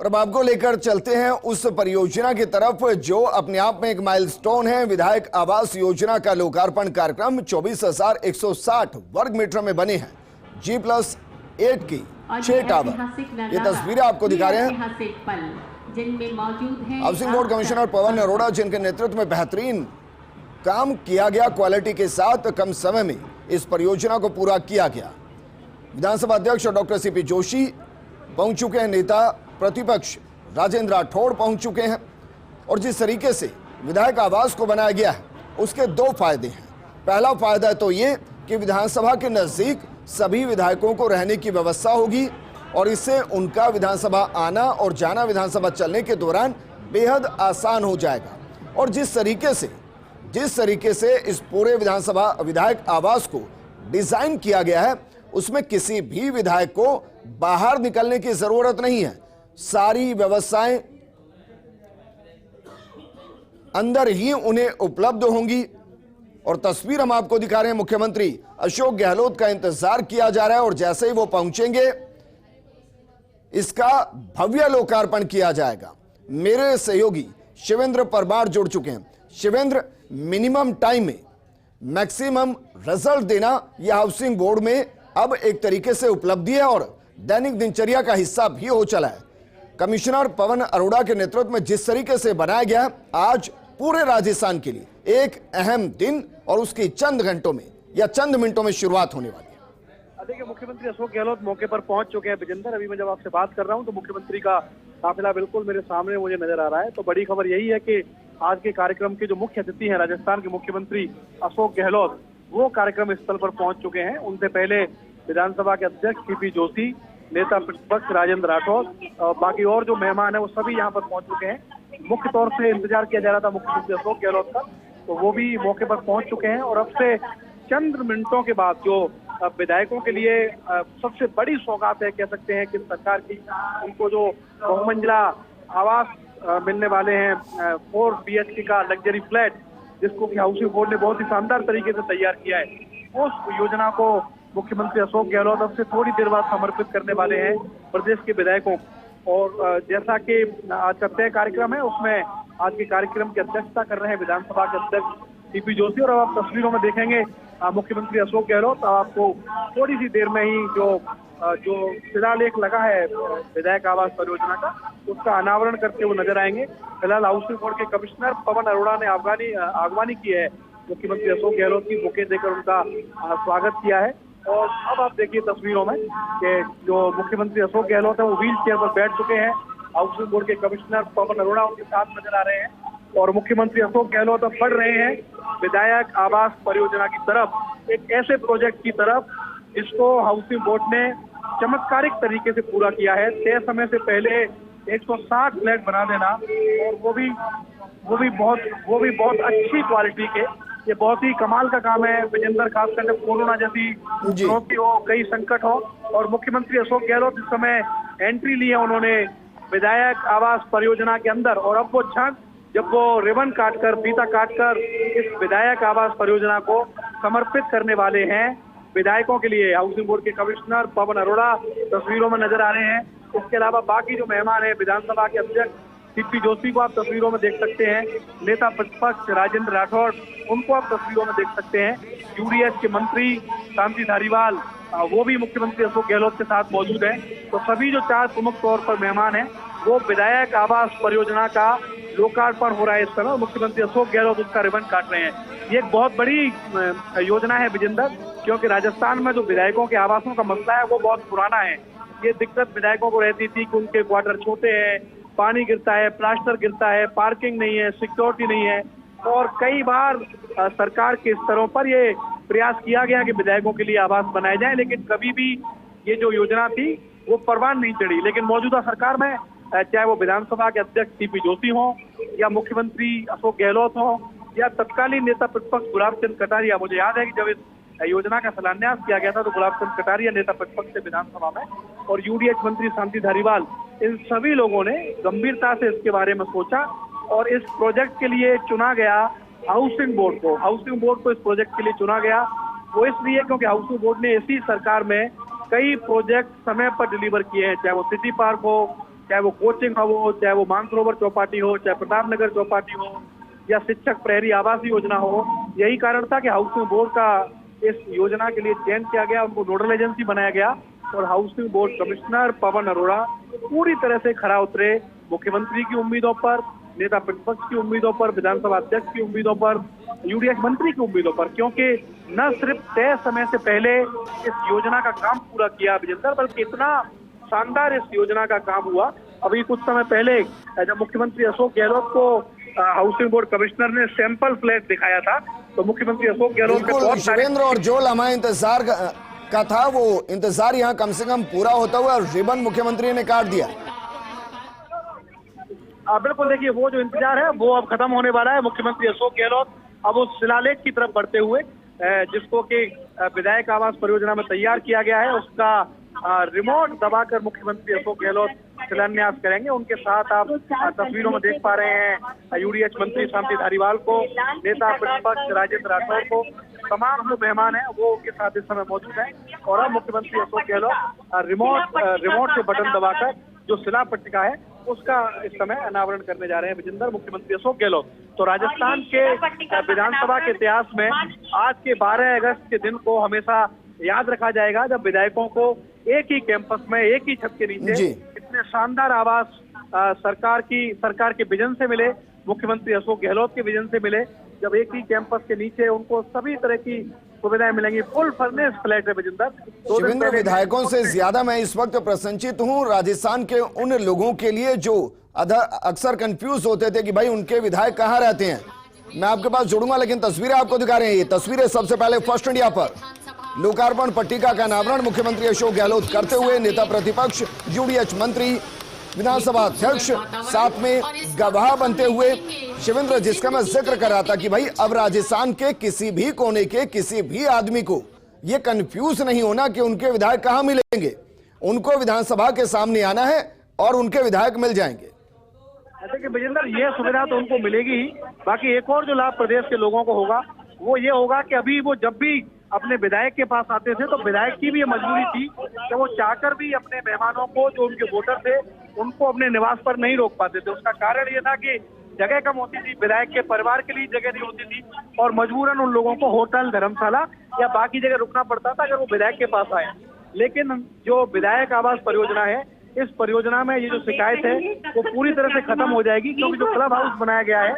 और अब आपको लेकर चलते हैं उस परियोजना की तरफ जो अपने आप में एक माइलस्टोन है। विधायक आवास योजना का लोकार्पण कार्यक्रम 24,160 वर्ग मीटर में बने हैं G+8 की 6 टावर। ये तस्वीरें आपको दिखा रहे हैं जिनमें मौजूद हैं housing board commissioner Pawan Arora, जिनके नेतृत्व में बेहतरीन काम किया गया। क्वालिटी के साथ कम समय में इस परियोजना को पूरा किया गया। विधानसभा अध्यक्ष डॉक्टर सीपी जोशी पहुंच चुके हैं, नेता प्रतिपक्ष राजेंद्र राठौड़ पहुंच चुके हैं। और जिस तरीके से विधायक आवास को बनाया गया है उसके दो फायदे हैं। पहला फायदा तो ये कि विधानसभा के नजदीक सभी विधायकों को रहने की व्यवस्था होगी और इससे उनका विधानसभा आना और जाना, विधानसभा चलने के दौरान बेहद आसान हो जाएगा। और जिस तरीके से इस पूरे विधानसभा विधायक आवास को डिजाइन किया गया है उसमें किसी भी विधायक को बाहर निकलने की जरूरत नहीं है। सारी व्यवस्थाएं अंदर ही उन्हें उपलब्ध होंगी। और तस्वीर हम आपको दिखा रहे हैं, मुख्यमंत्री अशोक गहलोत का इंतजार किया जा रहा है और जैसे ही वो पहुंचेंगे इसका भव्य लोकार्पण किया जाएगा। मेरे सहयोगी शिवेंद्र परमार जुड़ चुके हैं। शिवेंद्र, मिनिमम टाइम में मैक्सिमम रिजल्ट देना यह हाउसिंग बोर्ड में अब एक तरीके से उपलब्धि है और दैनिक दिनचर्या का हिस्सा भी हो चला है। कमिश्नर पवन अरोड़ा के नेतृत्व में जिस तरीके से बनाया गया, आज पूरे राजस्थान के लिए एक अहम दिन और उसकी चंद घंटों में या चंद मिनटों में शुरुआत होने वाली है। देखिए, मुख्यमंत्री अशोक गहलोत मौके पर पहुंच चुके हैं। विजेंद्र, अभी मैं जब आपसे बात कर रहा हूं तो मुख्यमंत्री का काफिला बिल्कुल मेरे सामने मुझे नजर आ रहा है। तो बड़ी खबर यही है कि आज के कार्यक्रम के जो मुख्य अतिथि हैं राजस्थान के मुख्यमंत्री अशोक गहलोत, वो कार्यक्रम स्थल पर पहुंच चुके हैं। उनसे पहले विधानसभा के अध्यक्ष सीपी जोशी, नेता प्रतिपक्ष राजेंद्र राठौड़ और बाकी और जो मेहमान है वो सभी यहाँ पर पहुंच चुके हैं। मुख्य तौर से इंतजार किया जा रहा था मुख्यमंत्री अशोक गहलोत का, तो वो भी मौके पर पहुंच चुके हैं। और अब से चंद मिनटों के बाद जो विधायकों के लिए सबसे बड़ी सौगात है कह सकते हैं कि सरकार की, उनको जो बहुमंजिला आवास मिलने वाले हैं 4 BHK का लग्जरी फ्लैट, जिसको कि हाउसिंग बोर्ड ने बहुत ही शानदार तरीके से तैयार किया है, उस योजना को मुख्यमंत्री अशोक गहलोत अब से थोड़ी देर बाद समर्पित करने वाले हैं प्रदेश के विधायकों। और जैसा कि आज का तय कार्यक्रम है उसमें आज के कार्यक्रम की अध्यक्षता कर रहे हैं विधानसभा के अध्यक्ष सीपी जोशी। और अब आप तस्वीरों में देखेंगे मुख्यमंत्री अशोक गहलोत आपको थोड़ी सी देर में ही जो शिलालेख लगा है विधायक आवास परियोजना का, उसका अनावरण करते हुए नजर आएंगे। फिलहाल हाउसिंग बोर्ड के कमिश्नर पवन अरोड़ा ने आगवानी की है मुख्यमंत्री अशोक गहलोत की, बुके देकर उनका स्वागत किया है। और अब आप देखिए तस्वीरों में कि जो मुख्यमंत्री अशोक गहलोत है वो व्हील चेयर पर बैठ चुके हैं। हाउसिंग बोर्ड के कमिश्नर पवन अरोड़ा उनके साथ नजर आ रहे हैं और मुख्यमंत्री अशोक गहलोत अब बढ़ रहे हैं विधायक आवास परियोजना की तरफ, एक ऐसे प्रोजेक्ट की तरफ जिसको हाउसिंग बोर्ड ने चमत्कारिक तरीके से पूरा किया है। तय समय से पहले 160 फ्लैट बना देना और वो भी बहुत अच्छी क्वालिटी के, ये बहुत ही कमाल का काम है विजेंद्र। खासकर जब कोरोना जैसी चुनौती हो, कई संकट हो और मुख्यमंत्री अशोक गहलोत इस समय एंट्री ली है उन्होंने विधायक आवास परियोजना के अंदर। और अब वो क्षण जब वो रिबन काटकर, फीता काटकर इस विधायक आवास परियोजना को समर्पित करने वाले हैं विधायकों के लिए। हाउसिंग बोर्ड के कमिश्नर पवन अरोड़ा तस्वीरों में नजर आ रहे हैं। इसके अलावा बाकी जो मेहमान है विधानसभा के अध्यक्ष सीपी जोशी को आप तस्वीरों में देख सकते हैं, नेता प्रतिपक्ष राजेंद्र राठौड़ उनको आप तस्वीरों में देख सकते हैं, UDH के मंत्री शांति धारीवाल वो भी मुख्यमंत्री अशोक गहलोत के साथ मौजूद हैं। तो सभी जो 4 प्रमुख तौर पर मेहमान हैं वो विधायक आवास परियोजना का लोकार्पण हो रहा है इस समय, मुख्यमंत्री अशोक गहलोत उसका रिबन काट रहे हैं। ये एक बहुत बड़ी योजना है विजेंद्र, क्योंकि राजस्थान में जो विधायकों के आवासों का मसला है वो बहुत पुराना है। ये दिक्कत विधायकों को रहती थी कि उनके क्वार्टर छोटे हैं, पानी गिरता है, प्लास्टर गिरता है, पार्किंग नहीं है, सिक्योरिटी नहीं है। और कई बार सरकार के स्तरों पर ये प्रयास किया गया कि विधायकों के लिए आवास बनाए जाए, लेकिन कभी भी ये जो योजना थी वो परवान नहीं चढ़ी। लेकिन मौजूदा सरकार में चाहे वो विधानसभा के अध्यक्ष सीपी जोशी हो या मुख्यमंत्री अशोक गहलोत हो या तत्कालीन नेता प्रतिपक्ष गुलाब चंद कटारिया, मुझे याद है कि जब इस योजना का शिलान्यास किया गया था तो गुलाब चंद कटारिया नेता प्रतिपक्ष थे विधानसभा में और UDH मंत्री शांति धारीवाल, इन सभी लोगों ने गंभीरता से इसके बारे में सोचा और इस प्रोजेक्ट के लिए चुना गया हाउसिंग बोर्ड को। हाउसिंग बोर्ड को इस प्रोजेक्ट के लिए चुना गया वो इसलिए क्योंकि हाउसिंग बोर्ड ने इसी सरकार में कई प्रोजेक्ट समय पर डिलीवर किए हैं, चाहे वो सिटी पार्क हो, चाहे वो कोचिंग हो, चाहे वो मानसरोवर चौपाटी हो, चाहे प्रताप नगर चौपाटी हो, या शिक्षक प्रहरी आवास योजना हो। यही कारण था कि हाउसिंग बोर्ड का इस योजना के लिए चयन किया गया, उनको नोडल एजेंसी बनाया गया और housing board commissioner Pawan Arora पूरी तरह से खरा उतरे मुख्यमंत्री की उम्मीदों पर, नेता प्रतिपक्ष की उम्मीदों पर, विधानसभा अध्यक्ष की उम्मीदों पर, यूडीएफ मंत्री की उम्मीदों पर, क्योंकि न सिर्फ तय समय से पहले इस योजना का काम पूरा किया विजेंद्र, बल्कि इतना शानदार इस योजना का काम हुआ। अभी कुछ समय पहले जब मुख्यमंत्री अशोक गहलोत को हाउसिंग बोर्ड कमिश्नर ने सैंपल फ्लैट दिखाया था, तो मुख्यमंत्री अशोक गहलोत ने बिल्कुल शिवेंद्र, और जो लम्हा इंतजार का था वो इंतजार यहाँ कम से कम पूरा होता हुआ और रिबन मुख्यमंत्री ने काट दिया। बिल्कुल, देखिए वो जो इंतजार है वो अब खत्म होने वाला है। मुख्यमंत्री अशोक गहलोत अब उस शिलालेख की तरफ बढ़ते हुए जिसको कि विधायक आवास परियोजना में तैयार किया गया है, उसका रिमोट दबाकर मुख्यमंत्री अशोक गहलोत शिलान्यास करेंगे। उनके साथ आप तस्वीरों में देख पा रहे हैं यूडीएच मंत्री शांति धारीवाल को, नेता प्रतिपक्ष राजेंद्र राठौर को, तमाम जो मेहमान हैं वो उनके साथ इस समय मौजूद हैं। और अब मुख्यमंत्री अशोक गहलोत रिमोट से बटन दबाकर जो शिला पट्टिका है उसका इस समय अनावरण करने जा रहे हैं विजेंद्र, मुख्यमंत्री अशोक गहलोत। तो राजस्थान के विधानसभा के इतिहास में आज के 12 अगस्त के दिन को हमेशा याद रखा जाएगा, जब विधायकों को एक ही कैंपस में, एक ही छत के नीचे इतने शानदार आवास सरकार के विजन से मिले, मुख्यमंत्री अशोक गहलोत के विजन से मिले। जब एक ही कैंपस के नीचे उनको सभी तरह की सुविधाएं मिलेंगी, फुल फर्निश्ड फ्लैट है विजेंद्र। शिवेंद्र, विधायकों से ज्यादा मैं इस वक्त प्रसन्नचित हूं राजस्थान के उन लोगों के लिए जो अक्सर कंफ्यूज होते थे कि भाई उनके विधायक कहां रहते हैं। मैं आपके पास जुड़ूंगा, लेकिन तस्वीरें आपको दिखा रहे हैं। ये तस्वीरें सबसे पहले फर्स्ट इंडिया पर लोकार्पण पट्टिका का अनावरण मुख्यमंत्री अशोक गहलोत करते हुए, नेता प्रतिपक्ष यूडीएच मंत्री विधानसभा अध्यक्ष साथ में गवाह बनते हुए। शिवेंद्र, जिसका मैं जिक्र कर रहा था कि भाई अब राजस्थान के किसी भी कोने के किसी भी आदमी को ये कंफ्यूज नहीं होना कि उनके विधायक कहां मिलेंगे। उनको विधानसभा के सामने आना है और उनके विधायक मिल जाएंगे। देखिए विजेंद्र, ये सुविधा तो उनको मिलेगी ही, बाकी एक और जो लाभ प्रदेश के लोगों को होगा वो ये होगा कि अभी वो जब भी अपने विधायक के पास आते थे तो विधायक की भी ये मजबूरी थी कि वो चाहकर भी अपने मेहमानों को, जो उनके वोटर थे, उनको अपने निवास पर नहीं रोक पाते थे। उसका कारण ये था कि जगह कम होती थी, विधायक के परिवार के लिए जगह नहीं होती थी और मजबूरन उन लोगों को होटल, धर्मशाला या बाकी जगह रुकना पड़ता था अगर वो विधायक के पास आए। लेकिन जो विधायक आवास परियोजना है, इस परियोजना में ये जो शिकायत है वो पूरी तरह से खत्म हो जाएगी, क्योंकि जो क्लब हाउस बनाया गया है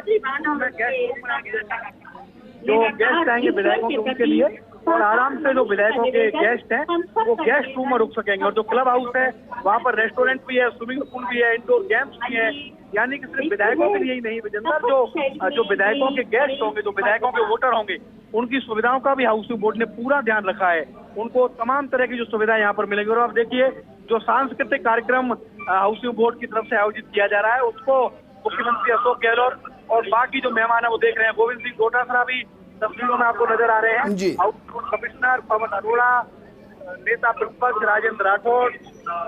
जो गेस्ट आएंगे विधायकों के उनके लिए, और आराम से जो विधायकों के गेस्ट हैं वो गेस्ट रूम में रुक सकेंगे। और जो क्लब हाउस है वहाँ पर रेस्टोरेंट भी है, स्विमिंग पूल भी है, इंडोर गेम्स भी है। यानी कि सिर्फ विधायकों के लिए ही नहीं विजेंद्र, जो विधायकों के गेस्ट होंगे, जो विधायकों के वोटर होंगे, उनकी सुविधाओं का भी हाउसिंग बोर्ड ने पूरा ध्यान रखा है। उनको तमाम तरह की जो सुविधाएं यहाँ पर मिलेंगी। और आप देखिए जो सांस्कृतिक कार्यक्रम हाउसिंग बोर्ड की तरफ से आयोजित किया जा रहा है उसको मुख्यमंत्री अशोक गहलोत और बाकी जो मेहमान है वो देख रहे हैं। गोविंद सिंह डोटासरा भी तस्वीरों में आपको नजर आ रहे हैं। Housing board commissioner Pawan Arora, नेता प्रतिपक्ष राजेंद्र राठौर,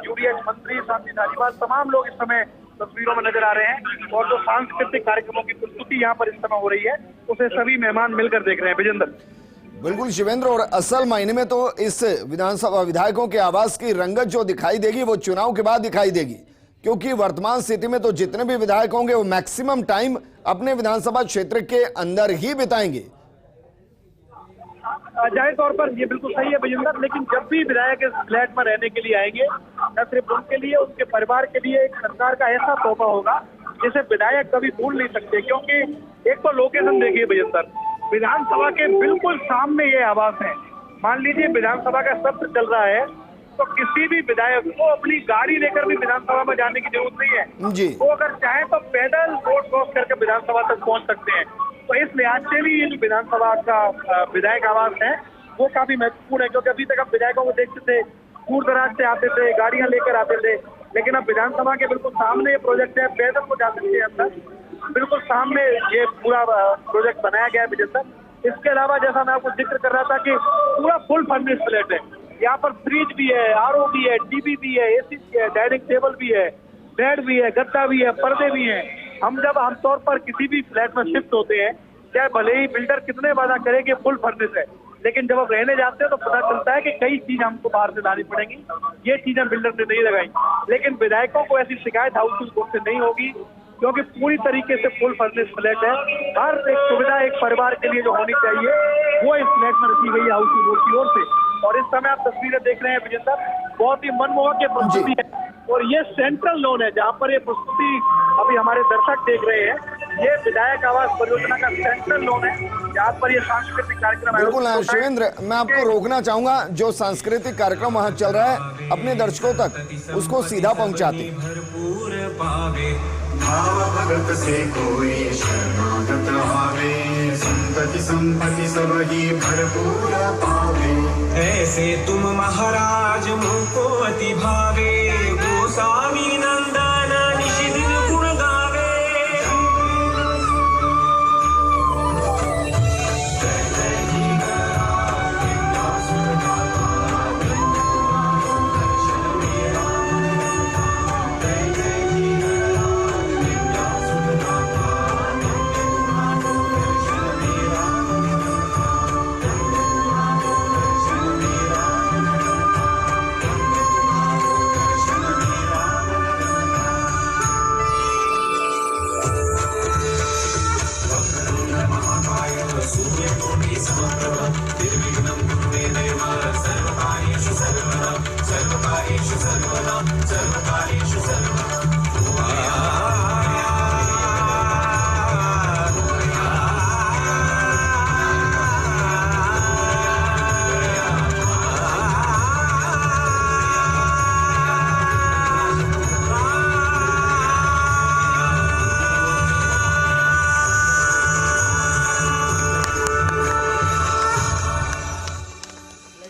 यूडीएच मंत्री शांति धारीवाल, तमाम लोग इस समय तस्वीरों में नजर आ रहे हैं। और जो सांस्कृतिक कार्यक्रमों की प्रस्तुति यहाँ पर इस समय हो रही है उसे सभी मेहमान मिलकर देख रहे हैं विजेंद्र। बिल्कुल शिवेंद्र, और असल मायने में तो इस विधानसभा विधायकों के आवास की रंगत जो दिखाई देगी वो चुनाव के बाद दिखाई देगी, क्योंकि वर्तमान स्थिति में तो जितने भी विधायक होंगे वो मैक्सिमम टाइम अपने विधानसभा क्षेत्र के अंदर ही बिताएंगे। जाहिर तौर पर ये बिल्कुल सही है विजेंद्र, लेकिन जब भी विधायक इस फ्लैट में रहने के लिए आएंगे, न सिर्फ उनके लिए, उनके परिवार के लिए एक सरकार का ऐसा तोहफा होगा जिसे विधायक कभी भूल नहीं सकते। क्योंकि एक तो लोकेशन देखिए विजेंद्र, विधानसभा के बिल्कुल सामने ये आवास है। मान लीजिए विधानसभा का सत्र चल रहा है तो किसी भी विधायक को अपनी गाड़ी लेकर भी विधानसभा में जाने की जरूरत नहीं है। वो अगर चाहे तो पैदल रोड क्रॉस करके विधानसभा तक पहुंच सकते हैं। तो इस लिहाज से भी ये जो विधानसभा का विधायक आवास है वो काफी महत्वपूर्ण है, क्योंकि अभी तक हम विधायकों को देखते थे दूर दराज से आते थे, गाड़ियां लेकर आते थे, लेकिन अब विधानसभा के बिल्कुल सामने ये प्रोजेक्ट है, पैदल को जा सकते हैं अंदर, बिल्कुल सामने ये पूरा प्रोजेक्ट बनाया गया है विजेंद्र। इसके अलावा जैसा मैं आपको जिक्र कर रहा था कि पूरा फुल फर्निश्ड फ्लैट है। यहाँ पर फ्रिज भी है, आरओ भी है, टीवी भी है, एसी भी है, डाइनिंग टेबल भी है, बेड भी है, गद्दा भी है, पर्दे भी हैं। हम जब आमतौर पर किसी भी फ्लैट में शिफ्ट होते हैं, चाहे भले ही बिल्डर कितने वादा करे कि फुल फर्निश है, लेकिन जब आप रहने जाते हैं तो पता चलता है कि कई चीज हमको बाहर से लानी पड़ेंगी, ये चीजें बिल्डर ने नहीं लगाई। लेकिन विधायकों को ऐसी शिकायत हाउसिंग बोर्ड से नहीं होगी, क्योंकि पूरी तरीके से फुल फर्निश्ड फ्लैट है। हर एक सुविधा एक परिवार के लिए जो होनी चाहिए वो इस फ्लैट में रखी गई है हाउसिंग बोर्ड की ओर से। और इस समय आप तस्वीरें देख रहे हैं विजेंद्र, बहुत ही मनमोहक ये प्रस्तुति है। और ये सेंट्रल लोन है जहाँ पर ये प्रस्तुति अभी हमारे दर्शक देख रहे हैं, ये विधायक आवास परियोजना का सेंट्रल लोन है, जहाँ पर ये सांस्कृतिक कार्यक्रम। बिल्कुल शिवेंद्र, मैं आपको रोकना चाहूंगा। जो सांस्कृतिक कार्यक्रम वहाँ चल रहा है अपने दर्शकों तक उसको सीधा पहुंचाते। भाव भगत से कोई शरणागत आवे, संतति संपत्ति सब ही भरपूर पावे। ऐसे तुम महाराज मुझको अति भावे, गोस्वामी नंदन निश दिन गुण गावे।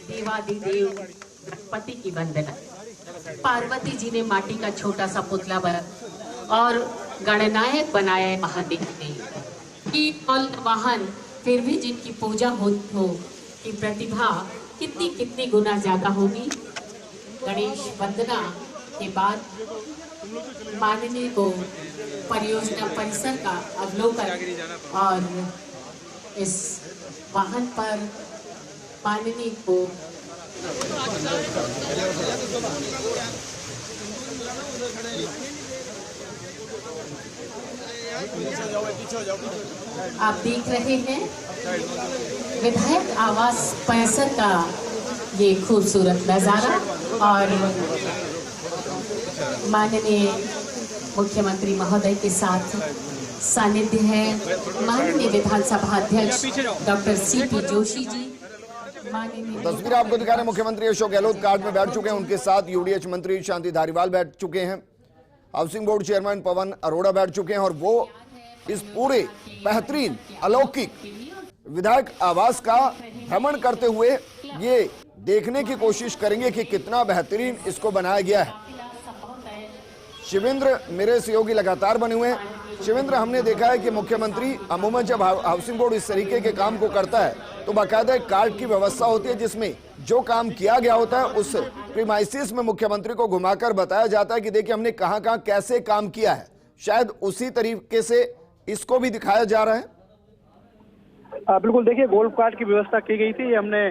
देवादिदेव गणपति की वंदना। पार्वती जी ने माटी का छोटा सा पुतला बना और गणनायक बनाया है महादेव ने कि वाहन, फिर भी जिनकी पूजा हो की प्रतिभा कितनी कितनी गुना ज्यादा होगी। गणेश वंदना के बाद माननीय को परियोजना परिसर का अवलोकन और इस वाहन पर माननीय को आप देख रहे हैं विधायक आवास परिसर का ये खूबसूरत नजारा। और माननीय मुख्यमंत्री महोदय के साथ सानिध्य है माननीय विधानसभा अध्यक्ष डॉक्टर सीपी जोशी जी। तस्वीर आपको दिखा रहे हैं, मुख्यमंत्री अशोक गहलोत कार्ड में बैठ चुके हैं, उनके साथ यूडीएच मंत्री शांति धारीवाल बैठ चुके हैं, housing board chairman Pawan Arora बैठ चुके हैं और वो इस पूरे बेहतरीन अलौकिक विधायक आवास का भ्रमण करते हुए ये देखने की कोशिश करेंगे कि कितना बेहतरीन इसको बनाया गया है। शिवेंद्र मेरे सहयोगी लगातार बने हुए हैं। शिवेंद्र, हमने देखा है कि मुख्यमंत्री अमूमन जब हाउसिंग बोर्ड इस तरीके के काम को करता है तो बाकायदा एक कार्ड की व्यवस्था होती है जिसमें जो काम किया गया होता है उस प्रीमाइसिस में मुख्यमंत्री को घुमाकर बताया जाता है कि देखिए हमने कहां कहां कैसे काम किया है। शायद उसी तरीके से इसको भी दिखाया जा रहा है। बिल्कुल, देखिए गोल्फ कार्ट की व्यवस्था की गई थी, हमने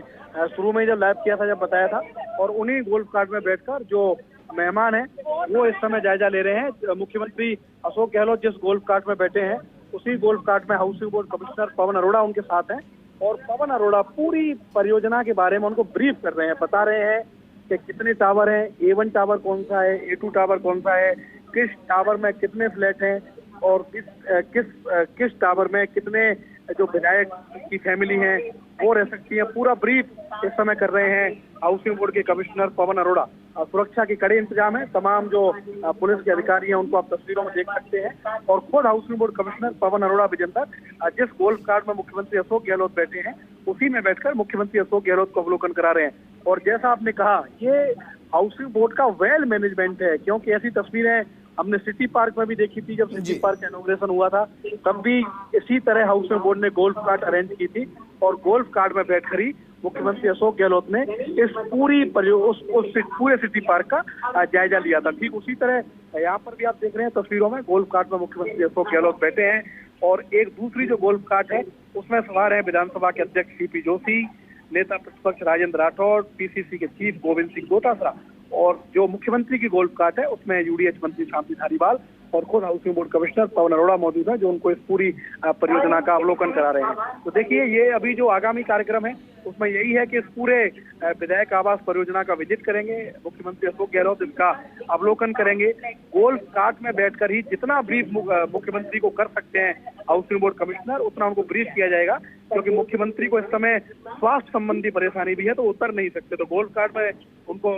शुरू में जब लाइव किया था जब बताया था, और उन्हीं गोल्फ कार्ट में बैठकर जो मेहमान हैं वो इस समय जायजा ले रहे हैं। मुख्यमंत्री अशोक गहलोत जिस गोल्फ कार्ट में बैठे हैं उसी गोल्फ कार्ट में housing board commissioner Pawan Arora उनके साथ हैं, और पवन अरोड़ा पूरी परियोजना के बारे में उनको ब्रीफ कर रहे हैं, बता रहे हैं कि कितने टावर हैं, A1 टावर कौन सा है, A2 टावर कौन सा है, किस टावर में कितने फ्लैट हैं और किस टावर में कितने जो विधायक की फैमिली है वो रह सकती है। पूरा ब्रीफ इस समय कर रहे हैं हाउसिंग बोर्ड के कमिश्नर पवन अरोड़ा। सुरक्षा के कड़े इंतजाम है, तमाम जो पुलिस के अधिकारी हैं उनको आप तस्वीरों में देख सकते हैं, और खुद housing board commissioner Pawan Arora Vijender जिस गोल्फ कार्ट में मुख्यमंत्री अशोक गहलोत बैठे हैं उसी में बैठकर मुख्यमंत्री अशोक गहलोत को अवलोकन करा रहे हैं। और जैसा आपने कहा, ये हाउसिंग बोर्ड का वेल मैनेजमेंट है, क्योंकि ऐसी तस्वीरें हमने सिटी पार्क में भी देखी थी। जब सिटी पार्क का इनॉग्रेशन हुआ था तब भी इसी तरह हाउसिंग बोर्ड ने गोल्फ कार्ट अरेंज की थी, और गोल्फ कार्ट में बैठकर ही मुख्यमंत्री अशोक गहलोत ने इस पूरे सिटी पार्क का जायजा लिया था। ठीक उसी तरह यहाँ पर भी आप देख रहे हैं तस्वीरों में गोल्फ कार्ट में मुख्यमंत्री अशोक गहलोत बैठे हैं, और एक दूसरी जो गोल्फ कार्ट है उसमें सवार है विधानसभा के अध्यक्ष सीपी जोशी, नेता प्रतिपक्ष राजेंद्र राठौड़, पीसीसी के चीफ गोविंद सिंह डोटासरा और जो मुख्यमंत्री की गोल्फ कार्ट है उसमें यूडीएच मंत्री शांति धारीवाल और खुद housing board commissioner Pawan Arora मौजूद है, जो उनको इस पूरी परियोजना का अवलोकन करा रहे हैं। तो देखिए, ये अभी जो आगामी कार्यक्रम है उसमें यही है कि इस पूरे विधायक आवास परियोजना का विजिट करेंगे मुख्यमंत्री अशोक गहलोत, इसका अवलोकन करेंगे। गोल्फ कार्ट में बैठकर ही जितना ब्रीफ मुख्यमंत्री को कर सकते हैं हाउसिंग बोर्ड कमिश्नर, उतना उनको ब्रीफ किया जाएगा, क्योंकि मुख्यमंत्री को इस समय स्वास्थ्य संबंधी परेशानी भी है तो उतर नहीं सकते। तो गोल्फ कार्ट में उनको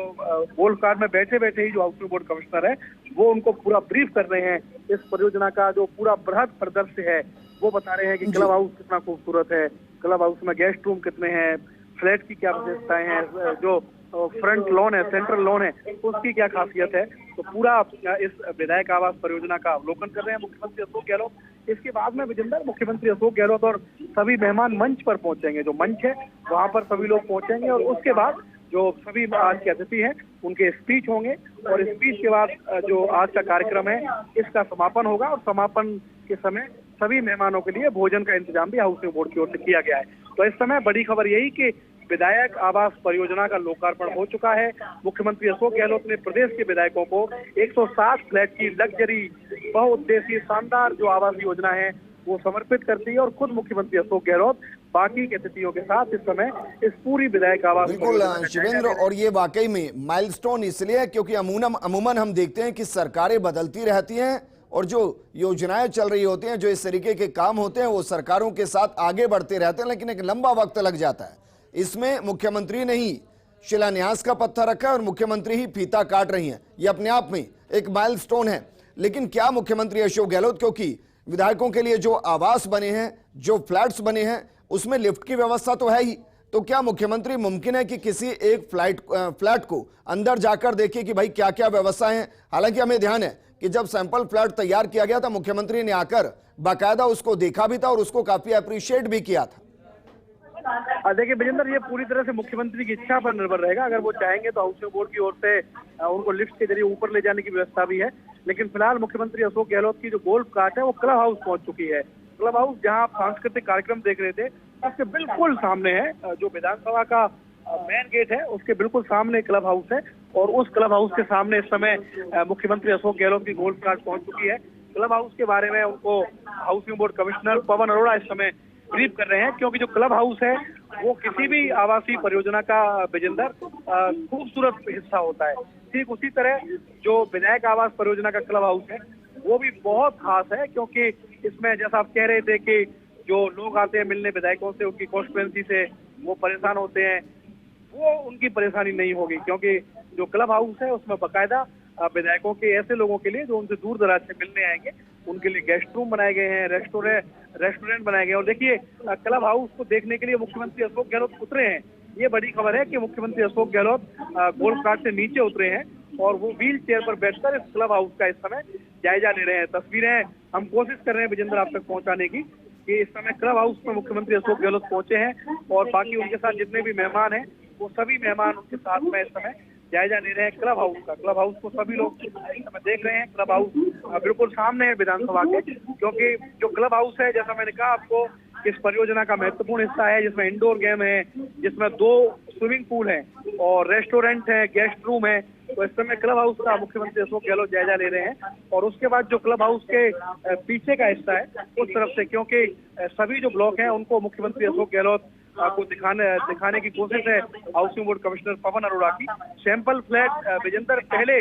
गोल्फ कार्ट में बैठे बैठे ही जो हाउसिंग बोर्ड कमिश्नर है वो उनको पूरा ब्रीफ कर रहे हैं। इस परियोजना का जो पूरा बृहद परिदृश्य है वो बता रहे हैं कि क्लब हाउस कितना खूबसूरत है, क्लब हाउस में गेस्ट रूम कितने हैं, फ्लैट की क्या विशेषताएं हैं, जो फ्रंट लॉन है, सेंट्रल लॉन है, उसकी क्या खासियत है। तो पूरा इस विधायक आवास परियोजना का अवलोकन कर रहे हैं मुख्यमंत्री अशोक गहलोत। इसके बाद में विजेंद्र, मुख्यमंत्री अशोक गहलोत और सभी मेहमान मंच पर पहुंचेंगे। जो मंच है वहां पर सभी लोग पहुंचेंगे और उसके बाद जो सभी आज के अतिथि हैं उनके स्पीच होंगे और स्पीच के बाद जो आज का कार्यक्रम है इसका समापन होगा और समापन के समय सभी मेहमानों के लिए भोजन का इंतजाम भी हाउसिंग बोर्ड की ओर से किया गया है। तो इस समय बड़ी खबर यही कि विधायक आवास परियोजना का लोकार्पण हो चुका है। मुख्यमंत्री अशोक गहलोत ने प्रदेश के विधायकों को 107 फ्लैट की लग्जरी बहुउद्देशीय शानदार जो आवास योजना है वो समर्पित करती है और खुद मुख्यमंत्री अशोक गहलोत बाकी के अतिथियों के साथ इस समय इस पूरी विधायक आवास बिल्कुल शिवेंद्र, और ये वाकई में माइलस्टोन इसलिए क्योंकि अमूमन हम देखते हैं कि सरकारें बदलती रहती हैं और जो योजनाएं चल रही होती हैं, जो इस तरीके के काम होते हैं वो सरकारों के साथ आगे बढ़ते रहते हैं, लेकिन एक लंबा वक्त लग जाता है। इसमें मुख्यमंत्री ने ही शिलान्यास का पत्थर रखा है और मुख्यमंत्री ही फीता काट रही हैं। ये अपने आप में एक माइलस्टोन है। लेकिन क्या मुख्यमंत्री अशोक गहलोत, क्योंकि विधायकों के लिए जो आवास बने हैं, जो फ्लैट्स बने हैं, उसमें लिफ्ट की व्यवस्था तो है ही, तो क्या मुख्यमंत्री मुमकिन है कि किसी एक फ्लैट को अंदर जाकर देखे कि भाई क्या क्या व्यवस्था है? हालांकि हमें ध्यान है कि जब सैंपल फ्लैट तैयार किया गया था मुख्यमंत्री ने आकर बाकायदा उसको देखा भी था और उसको काफी अप्रिशिएट भी किया था। देखिए विजेंद्र, ये पूरी तरह से मुख्यमंत्री की इच्छा पर निर्भर रहेगा। अगर वो चाहेंगे तो हाउसिंग बोर्ड की ओर से उनको लिफ्ट के जरिए ऊपर ले जाने की व्यवस्था भी है। लेकिन फिलहाल मुख्यमंत्री अशोक गहलोत की जो गोल्फ कार्ट है वो क्लब हाउस पहुंच चुकी है। क्लब हाउस जहां आप सांस्कृतिक कार्यक्रम देख रहे थे उसके बिल्कुल सामने है, जो विधानसभा का मेन गेट है उसके बिल्कुल सामने क्लब हाउस है और उस क्लब हाउस के सामने इस समय मुख्यमंत्री अशोक गहलोत की गोल्फ कार्ट पहुंच चुकी है। क्लब हाउस के बारे में उनको housing board commissioner Pawan Arora इस समय ब्रीफ कर रहे हैं, क्योंकि जो क्लब हाउस है वो किसी भी आवासीय परियोजना का विजेंद्र खूबसूरत हिस्सा होता है। ठीक उसी तरह जो विधायक आवास परियोजना का क्लब हाउस है वो भी बहुत खास है, क्योंकि इसमें जैसा आप कह रहे थे कि जो लोग आते हैं मिलने विधायकों से, उनकी कॉन्स्टिट्यूएंसी से वो परेशान होते हैं, वो उनकी परेशानी नहीं होगी, क्योंकि जो क्लब हाउस है उसमें बाकायदा विधायकों के ऐसे लोगों के लिए जो उनसे दूर दराज से मिलने आएंगे उनके लिए गेस्ट रूम बनाए गए हैं, रेस्टोरेंट बनाए गए हैं। और देखिए, क्लब हाउस को देखने के लिए मुख्यमंत्री अशोक गहलोत उतरे हैं। ये बड़ी खबर है कि मुख्यमंत्री अशोक गहलोत गोल्फ कार्ट से नीचे उतरे हैं और वो व्हील चेयर पर बैठकर इस क्लब हाउस का इस समय जायजा ले रहे हैं। तस्वीरें हम कोशिश कर रहे हैं विजेंद्र आप तक पहुंचाने की कि इस समय क्लब हाउस में मुख्यमंत्री अशोक गहलोत पहुंचे हैं और बाकी उनके साथ जितने भी मेहमान हैं वो सभी मेहमान उनके साथ में इस समय जायजा ले रहे हैं क्लब हाउस का। क्लब हाउस को सभी लोग इस समय देख रहे हैं। क्लब हाउस बिल्कुल सामने है विधानसभा के, क्योंकि जो क्लब हाउस है जैसा मैंने कहा आपको इस परियोजना का महत्वपूर्ण हिस्सा है, जिसमें इंडोर गेम है, जिसमें 2 स्विमिंग पूल हैं और रेस्टोरेंट है, गेस्ट रूम है। तो इस समय क्लब हाउस का मुख्यमंत्री अशोक गहलोत जायजा ले रहे हैं और उसके बाद जो क्लब हाउस के पीछे का हिस्सा है उस तरफ से, क्योंकि सभी जो ब्लॉक हैं उनको मुख्यमंत्री अशोक गहलोत को दिखाने की कोशिश है housing board commissioner Pawan Arora की। सैंपल फ्लैट विजेंद्र पहले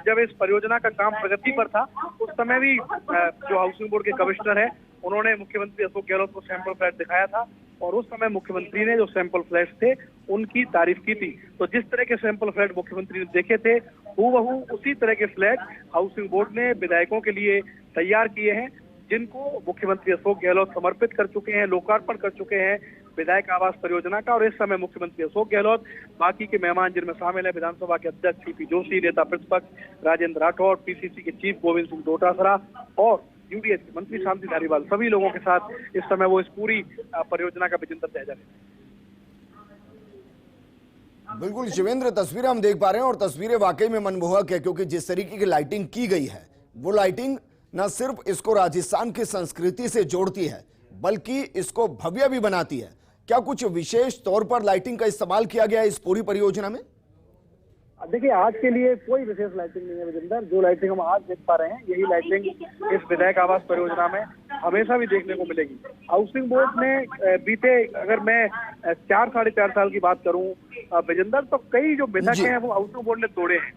जब इस परियोजना का काम प्रगति पर था उस समय भी जो हाउसिंग बोर्ड के कमिश्नर है उन्होंने मुख्यमंत्री अशोक गहलोत को सैंपल फ्लैट दिखाया था और उस समय मुख्यमंत्री ने जो सैंपल फ्लैट थे उनकी तारीफ की थी। तो जिस तरह के सैंपल फ्लैट मुख्यमंत्री ने देखे थे हूबहू उसी तरह के फ्लैट हाउसिंग बोर्ड ने विधायकों के लिए तैयार किए हैं, जिनको मुख्यमंत्री अशोक गहलोत समर्पित कर चुके हैं, लोकार्पण कर चुके हैं विधायक आवास परियोजना का। और इस समय मुख्यमंत्री अशोक गहलोत, बाकी के मेहमान जिनमें शामिल है विधानसभा के अध्यक्ष सीपी जोशी, नेता प्रतिपक्ष राजेंद्र राठौड़, पीसीसी के चीफ गोविंद सिंह डोटासरा और यूडीएच मंत्री शांति धारीवाल, सभी लोगों के साथ इस समय वो इस पूरी परियोजना का विजेंद्र जायजा लेते हैं। बिल्कुल शिवेंद्र, तस्वीरें हम देख पा रहे हैं और तस्वीरें वाकई में मनमोहक है, क्योंकि जिस तरीके की लाइटिंग की गई है वो लाइटिंग न सिर्फ इसको राजस्थान की संस्कृति से जोड़ती है बल्कि इसको भव्य भी बनाती है। क्या कुछ विशेष तौर पर लाइटिंग का इस्तेमाल किया गया है इस पूरी परियोजना में? देखिए, आज के लिए कोई विशेष लाइटिंग नहीं है विजेंदर। जो लाइटिंग हम आज देख पा रहे हैं, यही लाइटिंग इस विधायक आवास परियोजना में हमेशा भी देखने को मिलेगी। हाउसिंग बोर्ड ने बीते, अगर मैं 4-4.5 साल की बात करूं विजेंदर, तो कई जो मिथक हैं वो हाउसिंग बोर्ड ने तोड़े हैं।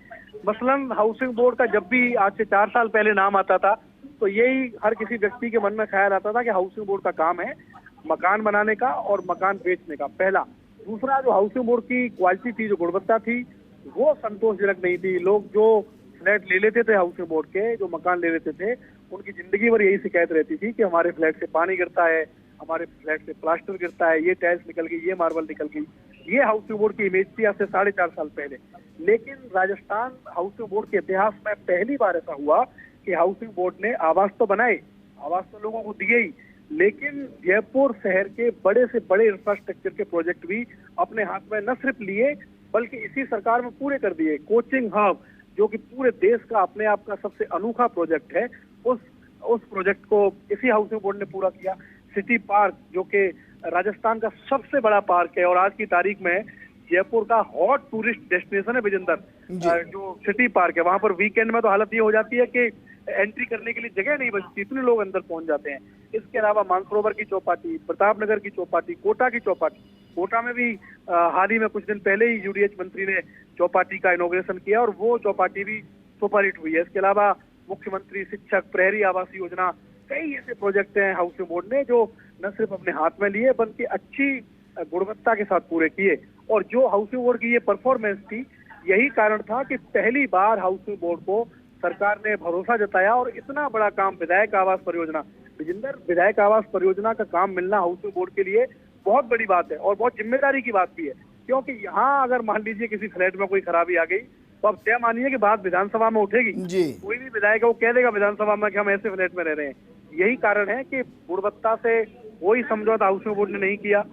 मसलन हाउसिंग बोर्ड का जब भी आज से 4 साल पहले नाम आता था, तो यही हर किसी व्यक्ति के मन में ख्याल आता था कि हाउसिंग बोर्ड का काम है मकान बनाने का और मकान बेचने का, पहला। दूसरा, जो हाउसिंग बोर्ड की क्वालिटी थी, जो गुणवत्ता थी, वो संतोषजनक नहीं थी। लोग जो फ्लैट ले लेते थे हाउसिंग बोर्ड के, जो मकान ले लेते थे, उनकी जिंदगी भर यही शिकायत रहती थी कि हमारे फ्लैट से पानी गिरता है, हमारे फ्लैट से प्लास्टर गिरता है, ये टाइल्स निकल गई, ये मार्बल निकल गई। ये हाउसिंग बोर्ड की इमेज थी आज से 4.5 साल पहले। लेकिन राजस्थान हाउसिंग बोर्ड के इतिहास में पहली बार ऐसा हुआ कि हाउसिंग बोर्ड ने आवास तो बनाए, आवास तो लोगों को दिए ही, लेकिन जयपुर शहर के बड़े से बड़े इंफ्रास्ट्रक्चर के प्रोजेक्ट भी अपने हाथ में न सिर्फ लिए, बल्कि इसी सरकार में पूरे कर दिए। कोचिंग हब, जो कि पूरे देश का अपने आप का सबसे अनोखा प्रोजेक्ट है, उस प्रोजेक्ट को इसी हाउसिंग बोर्ड ने पूरा किया। सिटी पार्क, जो कि राजस्थान का सबसे बड़ा पार्क है और आज की तारीख में जयपुर का हॉट टूरिस्ट डेस्टिनेशन है विजेंदर, जो सिटी पार्क है। वहां पर वीकेंड में तो हालत ये हो जाती है कि एंट्री करने के लिए जगह नहीं बचती, इतने लोग अंदर पहुंच जाते हैं। इसके अलावा मानसरोवर की चौपाटी, प्रतापनगर की चौपाटी, कोटा की चौपाटी, कोटा में भी हाल ही में कुछ दिन पहले ही यूडीएच मंत्री ने चौपाटी का इनॉग्रेशन किया और वो चौपाटी भी सुपरहिट हुई है। इसके अलावा मुख्यमंत्री शिक्षक प्रहरी आवास योजना, कई ऐसे प्रोजेक्ट हैं हाउसिंग बोर्ड ने जो न सिर्फ अपने हाथ में लिए बल्कि अच्छी गुणवत्ता के साथ पूरे किए। और जो हाउसिंग बोर्ड की ये परफॉर्मेंस थी, यही कारण था कि पहली बार हाउसिंग बोर्ड को सरकार ने भरोसा जताया और इतना बड़ा काम विधायक आवास परियोजना, विजेंदर, विधायक आवास परियोजना का काम मिलना हाउसिंग बोर्ड के लिए बहुत बड़ी बात है और बहुत जिम्मेदारी की बात भी है। क्योंकि यहाँ अगर मान लीजिए किसी फ्लैट में कोई खराबी आ गई, तो अब तय मानिए कि बात विधानसभा में उठेगी। कोई भी विधायक वो कह देगा विधानसभा में कि हम ऐसे फ्लैट में रह रहे हैं। यही कारण है कि गुणवत्ता से कोई समझौता हाउसिंग बोर्ड ने नहीं किया।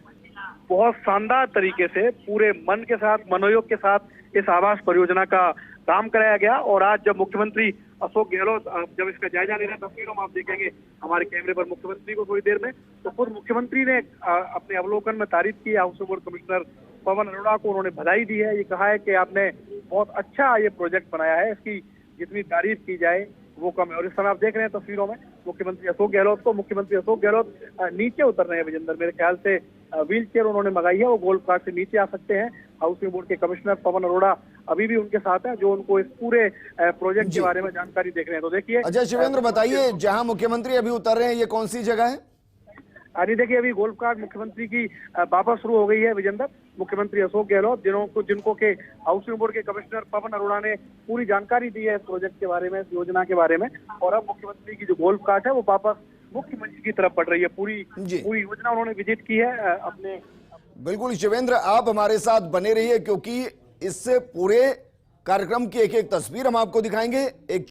बहुत शानदार तरीके से पूरे मन के साथ, मनोयोग के साथ इस आवास परियोजना का काम कराया गया। और आज जब मुख्यमंत्री अशोक गहलोत जब इसका जायजा ले रहे हैं, तस्वीरों में आप देखेंगे हमारे कैमरे पर मुख्यमंत्री को थोड़ी देर में, तो खुद मुख्यमंत्री ने अपने अवलोकन में तारीफ की housing board commissioner Pawan Arora को, उन्होंने बधाई दी है। ये कहा है कि आपने बहुत अच्छा ये प्रोजेक्ट बनाया है, इसकी जितनी तारीफ की जाए वो कम है। और इस समय आप देख रहे हैं तस्वीरों में मुख्यमंत्री अशोक गहलोत नीचे उतर रहे हैं विजेंदर। मेरे ख्याल से व्हील चेयर उन्होंने मंगाई है, वो गोल्फ कार्ट से नीचे आ सकते हैं। हाउसिंग बोर्ड के कमिश्नर पवन अरोड़ा अभी भी उनके साथ हैं, जो उनको इस पूरे प्रोजेक्ट के बारे में जानकारी देख रहे हैं। तो देखिए अजय शिवेंद्र, बताइए जहां मुख्यमंत्री अभी उतर रहे हैं, ये कौन सी जगह है? अभी देखिए, अभी गोल्फ कार्ट मुख्यमंत्री की वापस शुरू हो गई है विजेंदर। मुख्यमंत्री अशोक गहलोत, जिनको के हाउसिंग बोर्ड के कमिश्नर पवन अरोड़ा ने पूरी जानकारी दी है इस प्रोजेक्ट के बारे में, इस योजना के बारे में, और अब मुख्यमंत्री की जो गोल्फ कार्ट है वो वापस मुख्य मंच की तरफ बढ़ रही है। पूरी योजना उन्होंने विजिट की है अपने। बिल्कुल शिवेंद्र, आप हमारे साथ बने रहिए क्योंकि इससे पूरे कार्यक्रम की एक एक तस्वीर हम आपको दिखाएंगे। एक